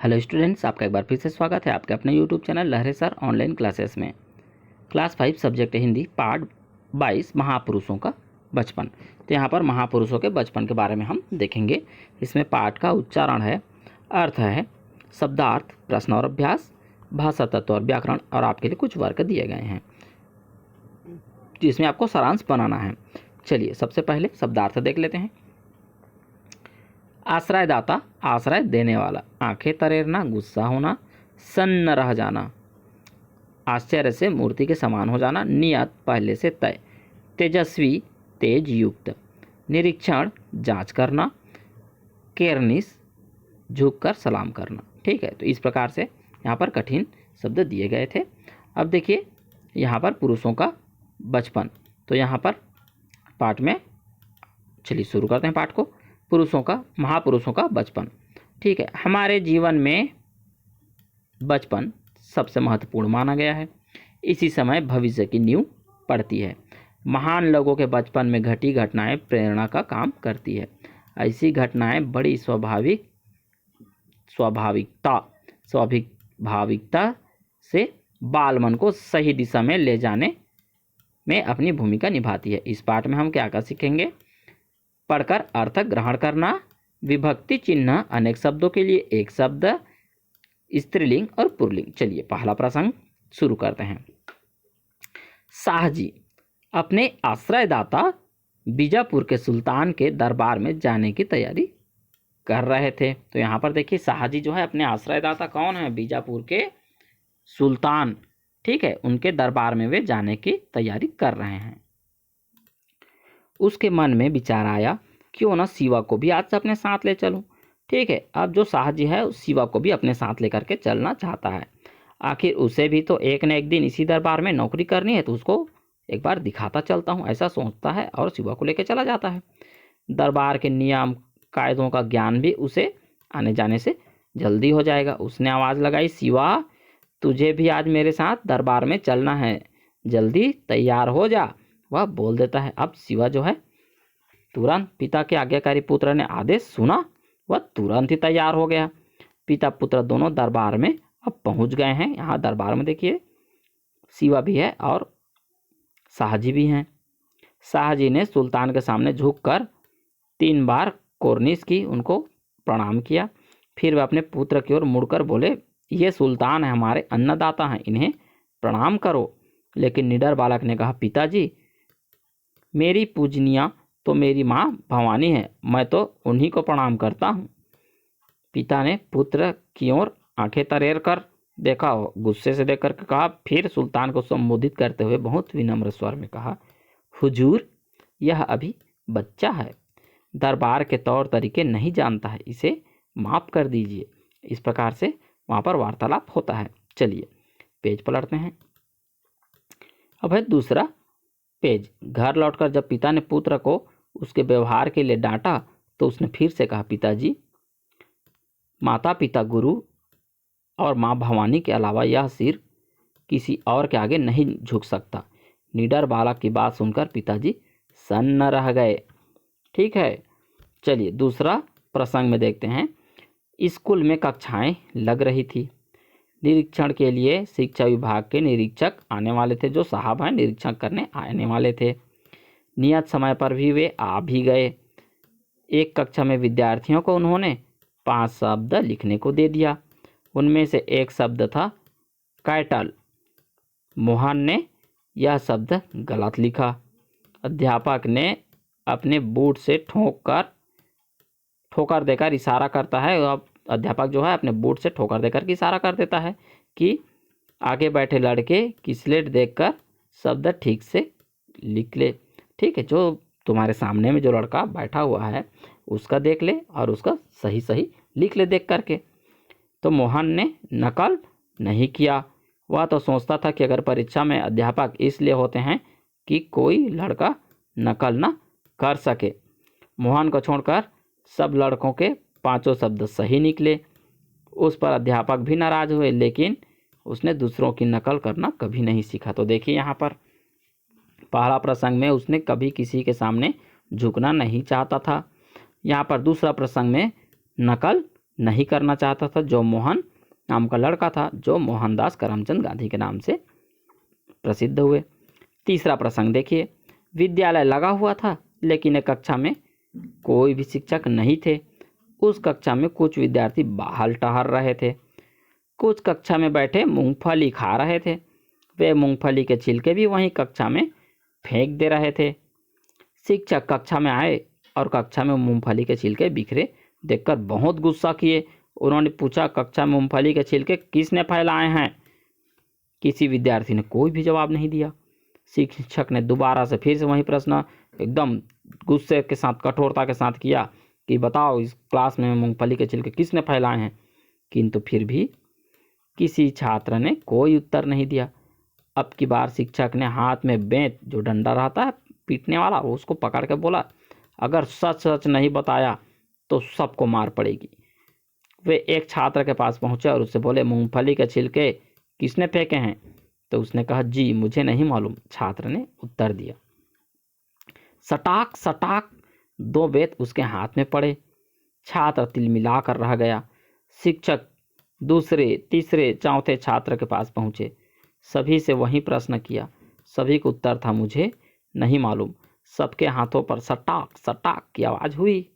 Hello students, आपका एक बार फिर से स्वागत है आपके अपने यूट्यूब चैनल लहरे सर ऑनलाइन क्लासेस में। क्लास 5 सब्जेक्ट हिंदी पार्ट 22 महापुरुषों का बचपन। तो यहाँ पर महापुरुषों के बचपन के बारे में हम देखेंगे। इसमें पाठ का उच्चारण है, अर्थ है, शब्दार्थ, प्रश्न और अभ्यास, भाषा तत्व और व्याकरण, और आपके लिए कुछ वर्क दिए गए हैं जिसमें आपको सारांश बनाना है। चलिए सबसे पहले शब्दार्थ देख लेते हैं। आश्रयदाता, आश्रय देने वाला। आंखें तरेरना, गुस्सा होना, सन्न रह जाना, आश्चर्य से मूर्ति के समान हो जाना, नियत, पहले से तय, तेजस्वी, तेज युक्त, निरीक्षण, जांच करना, केरनिस, झुककर सलाम करना। ठीक है, तो इस प्रकार से यहाँ पर कठिन शब्द दिए गए थे। अब देखिए यहाँ पर पुरुषों का बचपन। तो यहाँ पर पाठ में, चलिए शुरू करते हैं पाठ को। पुरुषों का, महापुरुषों का बचपन। ठीक है, हमारे जीवन में बचपन सबसे महत्वपूर्ण माना गया है। इसी समय भविष्य की नींव पड़ती है। महान लोगों के बचपन में घटी घटनाएं प्रेरणा का काम करती है। ऐसी घटनाएं बड़ी स्वाभाविकता से बाल मन को सही दिशा में ले जाने में अपनी भूमिका निभाती है। इस पाठ में हम क्या क्या सीखेंगे? पढ़कर अर्थ ग्रहण करना, विभक्ति चिन्ह, अनेक शब्दों के लिए एक शब्द, स्त्रीलिंग और पुल्लिंग। चलिए पहला प्रसंग शुरू करते हैं। शाहजी अपने आश्रयदाता बीजापुर के सुल्तान के दरबार में जाने की तैयारी कर रहे थे। तो यहाँ पर देखिए शाहजी जो है अपने आश्रयदाता कौन है? बीजापुर के सुल्तान। ठीक है, उनके दरबार में वे जाने की तैयारी कर रहे हैं। उसके मन में विचार आया, क्यों ना शिवा को भी आज से अपने साथ ले चलूं। ठीक है, अब जो शाहजी है उस शिवा को भी अपने साथ लेकर के चलना चाहता है। आखिर उसे भी तो एक न एक दिन इसी दरबार में नौकरी करनी है, तो उसको एक बार दिखाता चलता हूँ, ऐसा सोचता है और शिवा को लेकर चला जाता है। दरबार के नियम कायदों का ज्ञान भी उसे आने जाने से जल्दी हो जाएगा। उसने आवाज़ लगाई, शिवा तुझे भी आज मेरे साथ दरबार में चलना है, जल्दी तैयार हो जा। वह बोल देता है। अब शिवा जो है तुरंत पिता के आज्ञाकारी पुत्र ने आदेश सुना, वह तुरंत ही तैयार हो गया। पिता पुत्र दोनों दरबार में अब पहुंच गए हैं। यहाँ दरबार में देखिए शिवा भी है और शाहजी भी हैं। शाहजी ने सुल्तान के सामने झुककर 3 बार कोर्निश की, उनको प्रणाम किया। फिर वह अपने पुत्र की ओर मुड़कर बोले, ये सुल्तान है, हमारे अन्नदाता हैं, इन्हें प्रणाम करो। लेकिन निडर बालक ने कहा, पिताजी मेरी पूजनिया तो मेरी माँ भवानी है, मैं तो उन्हीं को प्रणाम करता हूँ। पिता ने पुत्र की ओर आंखें तरेर कर देखा, गुस्से से देख कर कहा। फिर सुल्तान को संबोधित करते हुए बहुत विनम्र स्वर में कहा, हुजूर यह अभी बच्चा है, दरबार के तौर तरीके नहीं जानता है, इसे माफ़ कर दीजिए। इस प्रकार से वहाँ पर वार्तालाप होता है। चलिए पेज पलटते हैं। अब है दूसरा पेज। घर लौटकर जब पिता ने पुत्र को उसके व्यवहार के लिए डांटा तो उसने फिर से कहा, पिताजी माता पिता गुरु और माँ भवानी के अलावा यह सिर किसी और के आगे नहीं झुक सकता। निडर बालक की बात सुनकर पिताजी सन्न रह गए। ठीक है, चलिए दूसरा प्रसंग में देखते हैं। स्कूल में कक्षाएं लग रही थी। निरीक्षण के लिए शिक्षा विभाग के निरीक्षक आने वाले थे, जो साहब हैं निरीक्षण करने आने वाले थे। नियत समय पर भी वे आ भी गए। एक कक्षा में विद्यार्थियों को उन्होंने 5 शब्द लिखने को दे दिया। उनमें से एक शब्द था कैटल। मोहन ने यह शब्द गलत लिखा। अध्यापक ने अपने बूट से ठोकर देकर इशारा करता है। अब अध्यापक जो है अपने बूट से ठोकर देकर के इशारा कर देता है कि आगे बैठे लड़के की स्लेट देखकर शब्द ठीक से लिख ले। ठीक है, जो तुम्हारे सामने में जो लड़का बैठा हुआ है उसका देख ले और उसका सही सही लिख ले देख करके। तो मोहन ने नकल नहीं किया। वह तो सोचता था कि अगर परीक्षा में अध्यापक इसलिए होते हैं कि कोई लड़का नकल न कर सके। मोहन को छोड़कर सब लड़कों के 5 शब्द सही निकले। उस पर अध्यापक भी नाराज हुए, लेकिन उसने दूसरों की नकल करना कभी नहीं सीखा। तो देखिए यहाँ पर पहला प्रसंग में उसने कभी किसी के सामने झुकना नहीं चाहता था। यहाँ पर दूसरा प्रसंग में नकल नहीं करना चाहता था, जो मोहन नाम का लड़का था, जो मोहनदास करमचंद गांधी के नाम से प्रसिद्ध हुए। तीसरा प्रसंग देखिए, विद्यालय लगा हुआ था लेकिन एक कक्षा में कोई भी शिक्षक नहीं थे। उस कक्षा में कुछ विद्यार्थी बाहर टहल रहे थे, कुछ कक्षा में बैठे मूंगफली खा रहे थे। वे मूंगफली के छिलके भी वहीं कक्षा में फेंक दे रहे थे। शिक्षक कक्षा में आए और कक्षा में मूंगफली के छिलके बिखरे देखकर बहुत गुस्सा किए। उन्होंने पूछा, कक्षा में मूंगफली के छिलके किसने फैलाए हैं? किसी विद्यार्थी ने कोई भी जवाब नहीं दिया। शिक्षक ने दोबारा से फिर से वही प्रश्न एकदम गुस्से के साथ, कठोरता के साथ किया कि बताओ, इस क्लास में मूंगफली के छिलके किसने फैलाए हैं? किंतु फिर भी किसी छात्र ने कोई उत्तर नहीं दिया। अब की बार शिक्षक ने हाथ में बेंत, जो डंडा रहता है पीटने वाला, उसको पकड़ के बोला, अगर सच सच नहीं बताया तो सबको मार पड़ेगी। वे एक छात्र के पास पहुंचे और उससे बोले, मूंगफली के छिलके किसने फेंके हैं? तो उसने कहा, जी मुझे नहीं मालूम। छात्र ने उत्तर दिया। सटाक सटाक 2 बेत उसके हाथ में पड़े। छात्र तिलमिला कर रह गया। शिक्षक दूसरे, तीसरे, चौथे छात्र के पास पहुंचे। सभी से वही प्रश्न किया। सभी को उत्तर था, मुझे नहीं मालूम। सबके हाथों पर सटाक सटाक की आवाज हुई।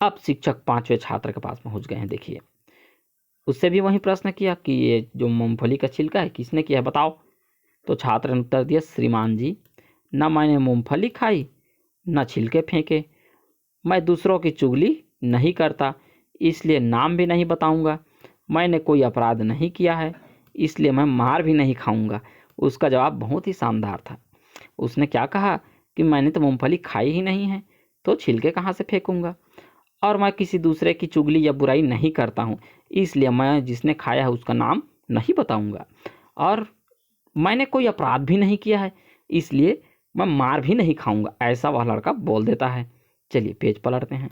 अब शिक्षक 5वें छात्र के पास पहुंच गए हैं। देखिए, उससे भी वही प्रश्न किया कि ये जो मूंगफली का छिलका है किसने किया है, बताओ। तो छात्र ने उत्तर दिया, श्रीमान जी, न मैंने मूंगफली खाई न छिलके फेंके। मैं दूसरों की चुगली नहीं करता, इसलिए नाम भी नहीं बताऊंगा। मैंने कोई अपराध नहीं किया है, इसलिए मैं मार भी नहीं खाऊंगा। उसका जवाब बहुत ही शानदार था। उसने क्या कहा कि मैंने तो मूंगफली खाई ही नहीं है, तो छिलके कहाँ से फेंकूंगा? और मैं किसी दूसरे की चुगली या बुराई नहीं करता हूँ, इसलिए मैं जिसने खाया है उसका नाम नहीं बताऊंगा। और मैंने कोई अपराध भी नहीं किया है, इसलिए मैं मार भी नहीं खाऊंगा। ऐसा वह लड़का बोल देता है। चलिए पेज पलटते हैं।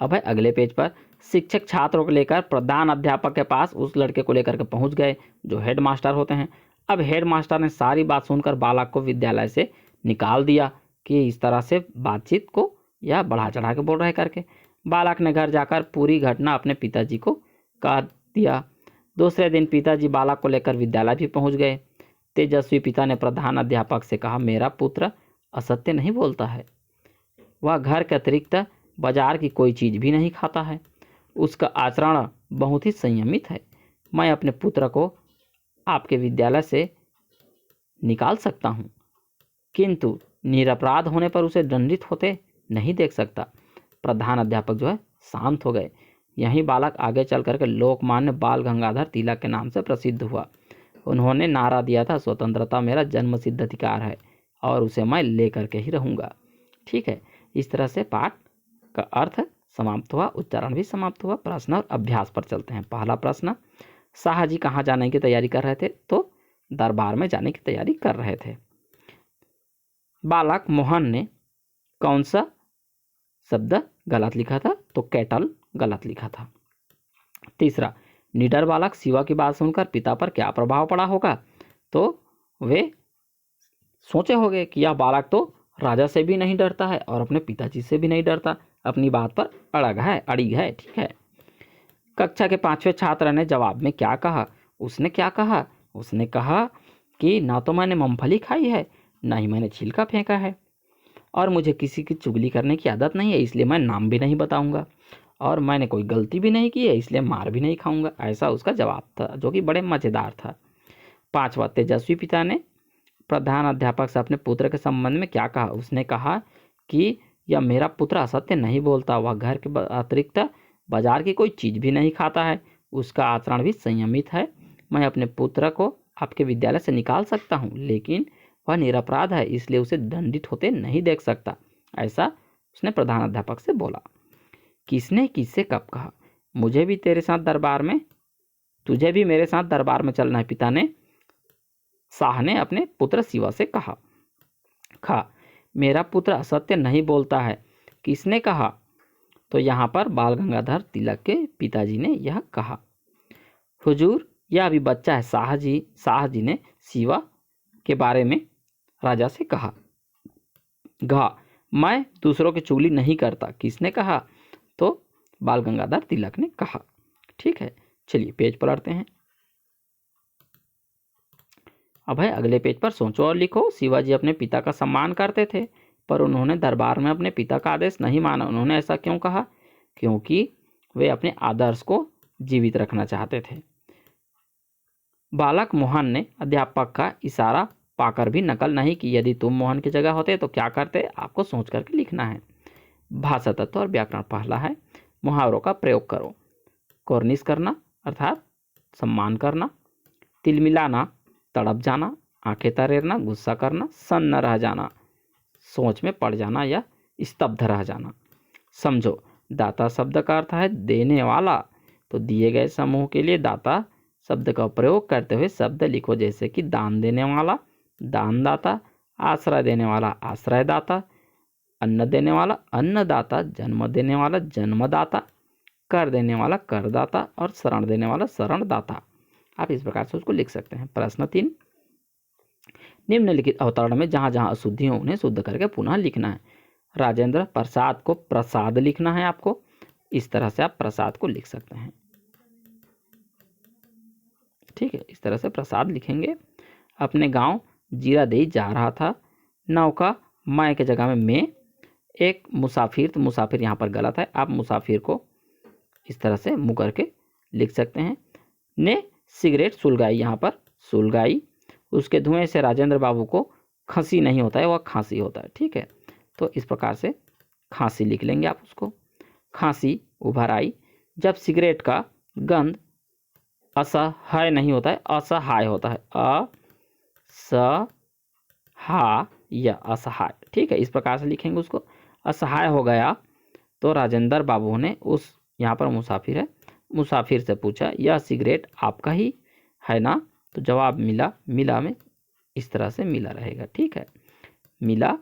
अब है अगले पेज पर, शिक्षक छात्रों को लेकर प्रधान अध्यापक के पास उस लड़के को लेकर के पहुंच गए जो हेड मास्टर होते हैं। अब हेड मास्टर ने सारी बात सुनकर बालक को विद्यालय से निकाल दिया कि इस तरह से बातचीत को या बढ़ा चढ़ा के बोल रहे करके। बालक ने घर जाकर पूरी घटना अपने पिताजी को कह दिया। दूसरे दिन पिताजी बालक को लेकर विद्यालय भी पहुंच गए। तेजस्वी पिता ने प्रधान अध्यापक से कहा, मेरा पुत्र असत्य नहीं बोलता है। वह घर के अतिरिक्त बाजार की कोई चीज भी नहीं खाता है। उसका आचरण बहुत ही संयमित है। मैं अपने पुत्र को आपके विद्यालय से निकाल सकता हूँ, किंतु निरपराध होने पर उसे दंडित होते नहीं देख सकता। प्रधान अध्यापक जो है शांत हो गए। यही बालक आगे चल करके लोकमान्य बाल गंगाधर तिलक के नाम से प्रसिद्ध हुआ। उन्होंने नारा दिया था, स्वतंत्रता मेरा जन्मसिद्ध अधिकार है और उसे मैं लेकर के ही रहूँगा। ठीक है, इस तरह से पाठ का अर्थ समाप्त हुआ, उच्चारण भी समाप्त हुआ। प्रश्न और अभ्यास पर चलते हैं। पहला प्रश्न, शाह जी कहाँ जाने की तैयारी कर रहे थे? तो दरबार में जाने की तैयारी कर रहे थे। बालक मोहन ने कौन सा शब्द गलत लिखा था? तो कैटल गलत लिखा था। तीसरा, निडर बालक शिवा की बात सुनकर पिता पर क्या प्रभाव पड़ा होगा? तो वे सोचे होंगे कि यह बालक तो राजा से भी नहीं डरता है और अपने पिताजी से भी नहीं डरता, अपनी बात पर अड़िग है। ठीक है। कक्षा के 5वें छात्र ने जवाब में क्या कहा? उसने क्या कहा? उसने कहा कि ना तो मैंने मूंगफली खाई है, ना ही मैंने छिलका फेंका है, और मुझे किसी की चुगली करने की आदत नहीं है, इसलिए मैं नाम भी नहीं बताऊंगा, और मैंने कोई गलती भी नहीं की है, इसलिए मार भी नहीं खाऊंगा। ऐसा उसका जवाब था, जो कि बड़े मज़ेदार था। 5वां, तेजस्वी पिता ने प्रधान अध्यापक से अपने पुत्र के संबंध में क्या कहा? उसने कहा कि यह मेरा पुत्र असत्य नहीं बोलता, वह घर के अतिरिक्त बाजार की कोई चीज़ भी नहीं खाता है, उसका आचरण भी संयमित है। मैं अपने पुत्र को आपके विद्यालय से निकाल सकता हूँ, लेकिन वह निरपराध है, इसलिए उसे दंडित होते नहीं देख सकता। ऐसा उसने प्रधान अध्यापक से बोला। किसने किससे कब कहा? मुझे भी तेरे साथ दरबार में, तुझे भी मेरे साथ दरबार में चलना है, पिता ने, शाह ने अपने पुत्र शिवा से कहा। खा, मेरा पुत्र असत्य नहीं बोलता है, किसने कहा? तो यहाँ पर बाल गंगाधर तिलक के पिताजी ने यह कहा। हुजूर, यह अभी बच्चा है। शाह जी ने शिवा के बारे में राजा से कहा। घा, मैं दूसरों की चुगली नहीं करता, किसने कहा? तो बाल गंगाधर तिलक ने कहा। ठीक है, चलिए पेज पलटते हैं। अब है अगले पेज पर सोचो और लिखो। शिवाजी अपने पिता का सम्मान करते थे, पर उन्होंने दरबार में अपने पिता का आदेश नहीं माना। उन्होंने ऐसा क्यों कहा? क्योंकि वे अपने आदर्श को जीवित रखना चाहते थे। बालक मोहन ने अध्यापक का इशारा पाकर भी नकल नहीं की। यदि तुम मोहन की जगह होते तो क्या करते? आपको सोच करके लिखना है। भाषा तत्व और व्याकरण। पहला है मुहावरों का प्रयोग करो। कोर्निश करना अर्थात सम्मान करना, तिलमिलाना तड़प जाना, आंखें तरेरना गुस्सा करना, सन्न रह जाना सोच में पड़ जाना या स्तब्ध रह जाना। समझो, दाता शब्द का अर्थ है देने वाला, तो दिए गए समूह के लिए दाता शब्द का प्रयोग करते हुए शब्द लिखो, जैसे कि दान देने वाला दानदाता, आश्रय देने वाला आश्रयदाता, अन्न देने वाला अन्नदाता, जन्म देने वाला जन्मदाता, कर देने वाला करदाता और शरण देने वाला शरणदाता। आप इस प्रकार से उसको लिख सकते हैं। प्रश्न 3, निम्नलिखित अवतरण में जहां जहां अशुद्धि हो उन्हें शुद्ध करके पुनः लिखना है। राजेंद्र प्रसाद को प्रसाद लिखना है आपको। इस तरह से आप प्रसाद को लिख सकते हैं। ठीक है, इस तरह से प्रसाद लिखेंगे। अपने गांव जीरादेई जा रहा था। नौका मैं के जगह में मैं। एक मुसाफिर, तो मुसाफिर यहाँ पर गलत है। आप मुसाफिर को इस तरह से मुँह करके लिख सकते हैं। ने सिगरेट सुलगाई, यहाँ पर सुलगाई। उसके धुएं से राजेंद्र बाबू को खांसी नहीं होता है, वह खांसी होता है। ठीक है, तो इस प्रकार से खांसी लिख लेंगे आप उसको। खांसी उभर आई जब सिगरेट का गंध असह्य नहीं होता है, असहाय होता है। या असहाय। ठीक है, इस प्रकार से लिखेंगे उसको। असहाय हो गया तो राजेंद्र बाबू ने उस, यहाँ पर मुसाफिर है, मुसाफिर से पूछा यह सिगरेट आपका ही है ना? तो जवाब मिला, मिला में इस तरह से मिला रहेगा। ठीक है, मिला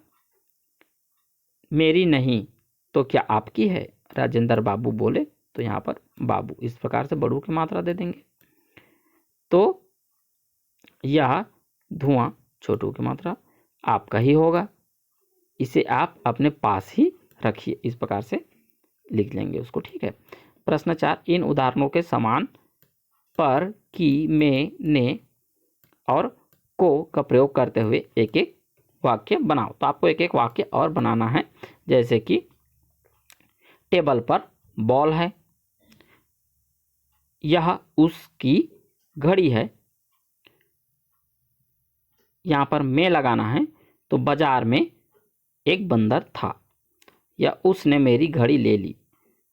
मेरी नहीं तो क्या आपकी है? राजेंद्र बाबू बोले, तो यहाँ पर बाबू इस प्रकार से बड़ू की मात्रा दे देंगे। तो यह धुआं छोटू की मात्रा आपका ही होगा, इसे आप अपने पास ही रखिए। इस प्रकार से लिख लेंगे उसको। ठीक है, प्रश्न 4, इन उदाहरणों के समान पर, की, में, ने और को का प्रयोग करते हुए एक एक वाक्य बनाओ। तो आपको एक एक वाक्य और बनाना है, जैसे कि टेबल पर बॉल है, यह उसकी घड़ी है। यहाँ पर में लगाना है, तो बाजार में एक बंदर था, या उसने मेरी घड़ी ले ली,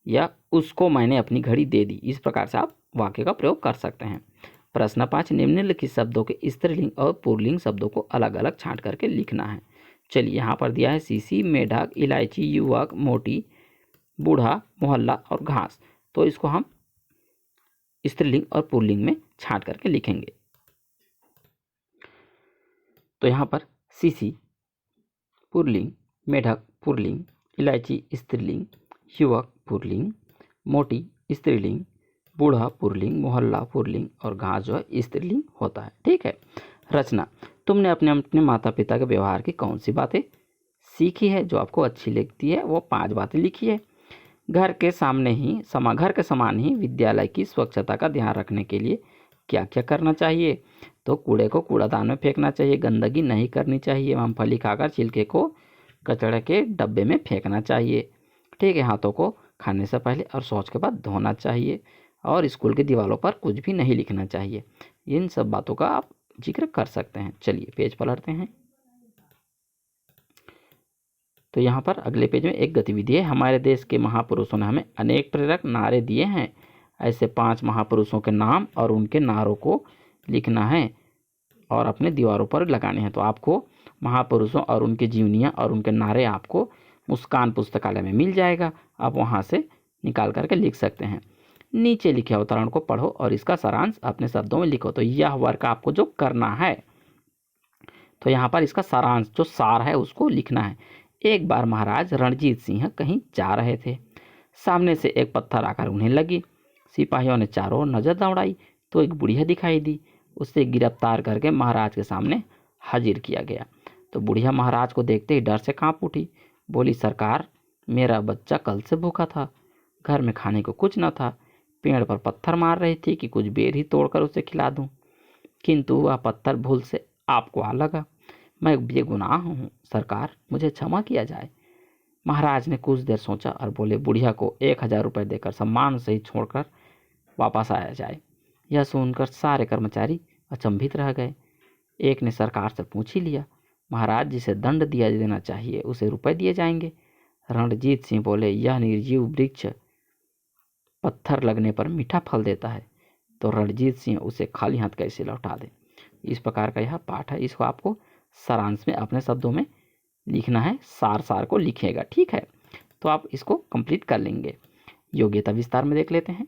या उसको मैंने अपनी घड़ी दे दी। इस प्रकार से आप वाक्य का प्रयोग कर सकते हैं। प्रश्न 5, निम्नलिखित शब्दों के स्त्रीलिंग और पुल्लिंग शब्दों को अलग अलग छांट करके लिखना है। चलिए, यहाँ पर दिया है सीसी, मेढक, इलायची, युवक, मोटी, बूढ़ा, मोहल्ला और घास। तो इसको हम स्त्रीलिंग और पुल्लिंग में छांट करके लिखेंगे। तो यहाँ पर सीसी पुल्लिंग, मेढक पुल्लिंग, इलायची स्त्रीलिंग, युवक पुल्लिंग, मोटी स्त्रीलिंग, बूढ़ा पुल्लिंग, मोहल्ला पुल्लिंग और घास जो है स्त्रीलिंग होता है। ठीक है, रचना, तुमने अपने अपने माता पिता के व्यवहार की कौन सी बातें सीखी है जो आपको अच्छी लगती है? वो 5 बातें लिखी है। घर के समान ही विद्यालय की स्वच्छता का ध्यान रखने के लिए क्या क्या करना चाहिए? तो कूड़े को कूड़ादान में फेंकना चाहिए, गंदगी नहीं करनी चाहिए, मूंगफली खाकर छिलके को कचड़े के डब्बे में फेंकना चाहिए। ठीक है, हाथों को खाने से पहले और शौच के बाद धोना चाहिए, और स्कूल की दीवारों पर कुछ भी नहीं लिखना चाहिए। इन सब बातों का आप जिक्र कर सकते हैं। चलिए पेज पलटते हैं। तो यहाँ पर अगले पेज में एक गतिविधि है। हमारे देश के महापुरुषों ने हमें अनेक प्रेरक नारे दिए हैं। ऐसे 5 महापुरुषों के नाम और उनके नारों को लिखना है और अपने दीवारों पर लगाने हैं। तो आपको महापुरुषों और उनके जीवनियाँ और उनके नारे आपको मुस्कान पुस्तकालय में मिल जाएगा। आप वहाँ से निकाल करके लिख सकते हैं। नीचे लिखे अवतरण को पढ़ो और इसका सारांश अपने शब्दों में लिखो। तो यह वर्क आपको जो करना है, तो यहाँ पर इसका सारांश जो सार है उसको लिखना है। एक बार महाराज रणजीत सिंह कहीं जा रहे थे। सामने से एक पत्थर आकर उन्हें लगी। सिपाहियों ने चारों ओर नजर दौड़ाई तो एक बुढ़िया दिखाई दी। उसे गिरफ्तार करके महाराज के सामने हाजिर किया गया। तो बुढ़िया महाराज को देखते ही डर से कांप उठी। बोली, सरकार, मेरा बच्चा कल से भूखा था, घर में खाने को कुछ न था। पेड़ पर पत्थर मार रही थी कि कुछ बेर ही तोड़कर उसे खिला दूं, किंतु वह पत्थर भूल से आपको आ लगा। मैं बेगुनाह हूँ सरकार, मुझे क्षमा किया जाए। महाराज ने कुछ देर सोचा और बोले, बुढ़िया को 1000 रुपये देकर सम्मान से ही छोड़कर वापस आया जाए। यह सुनकर सारे कर्मचारी अचंभित रह गए। एक ने सरकार से पूछ ही लिया, महाराज जिसे दंड दिया देना चाहिए उसे रुपए दिए जाएंगे। रणजीत सिंह बोले, यह निर्जीव वृक्ष पत्थर लगने पर मीठा फल देता है, तो रणजीत सिंह उसे खाली हाथ कैसे लौटा दे। इस प्रकार का यह पाठ है। इसको आपको सारांश में अपने शब्दों में लिखना है, सार को लिखेगा, ठीक है। तो आप इसको कंप्लीट कर लेंगे। योग्यता विस्तार में देख लेते हैं।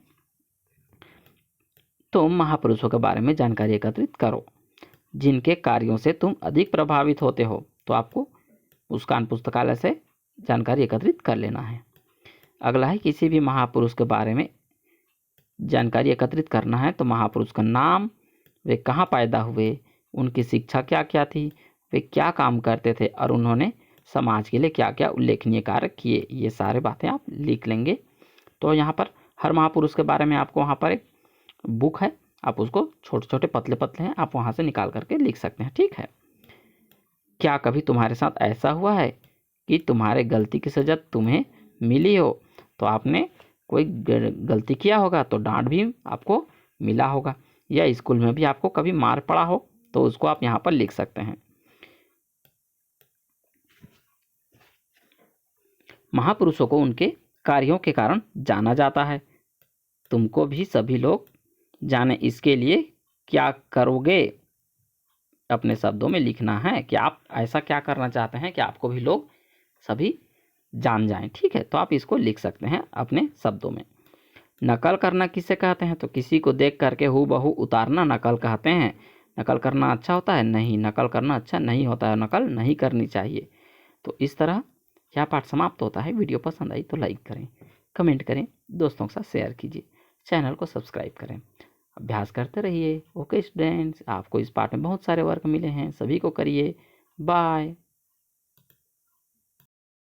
तुम महापुरुषों के बारे में जानकारी एकत्रित करो जिनके कार्यों से तुम अधिक प्रभावित होते हो। तो आपको मुस्कान पुस्तकालय से जानकारी एकत्रित कर लेना है। अगला है, किसी भी महापुरुष के बारे में जानकारी एकत्रित करना है। तो महापुरुष का नाम, वे कहाँ पैदा हुए, उनकी शिक्षा क्या क्या थी, वे क्या काम करते थे और उन्होंने समाज के लिए क्या क्या उल्लेखनीय कार्य किए, ये सारे बातें आप लिख लेंगे। तो यहाँ पर हर महापुरुष के बारे में आपको वहाँ पर एक बुक है, आप उसको छोटे छोटे पतले पतले हैं, आप वहाँ से निकाल करके लिख सकते हैं, ठीक है। क्या कभी तुम्हारे साथ ऐसा हुआ है कि तुम्हारे गलती की सजा तुम्हें मिली हो? तो आपने कोई गलती किया होगा तो डांट भी आपको मिला होगा, या स्कूल में भी आपको कभी मार पड़ा हो, तो उसको आप यहाँ पर लिख सकते हैं। महापुरुषों को उनके कार्यों के कारण जाना जाता है। तुमको भी सभी लोग जाने, इसके लिए क्या करोगे? अपने शब्दों में लिखना है कि आप ऐसा क्या करना चाहते हैं कि आपको भी लोग सभी जान जाएं, ठीक है। तो आप इसको लिख सकते हैं अपने शब्दों में। नकल करना किसे कहते हैं? तो किसी को देख करके हूबहू उतारना नकल कहते हैं। नकल करना अच्छा होता है? नहीं, नकल करना अच्छा नहीं होता है, नकल नहीं करनी चाहिए। तो इस तरह यह पाठ समाप्त होता है। वीडियो पसंद आई तो लाइक करें, कमेंट करें, दोस्तों के साथ शेयर कीजिए, चैनल को सब्सक्राइब करें, अभ्यास करते रहिए। ओके स्टूडेंट्स, आपको इस पाठ में बहुत सारे वर्क मिले हैं, सभी को करिए। बाय।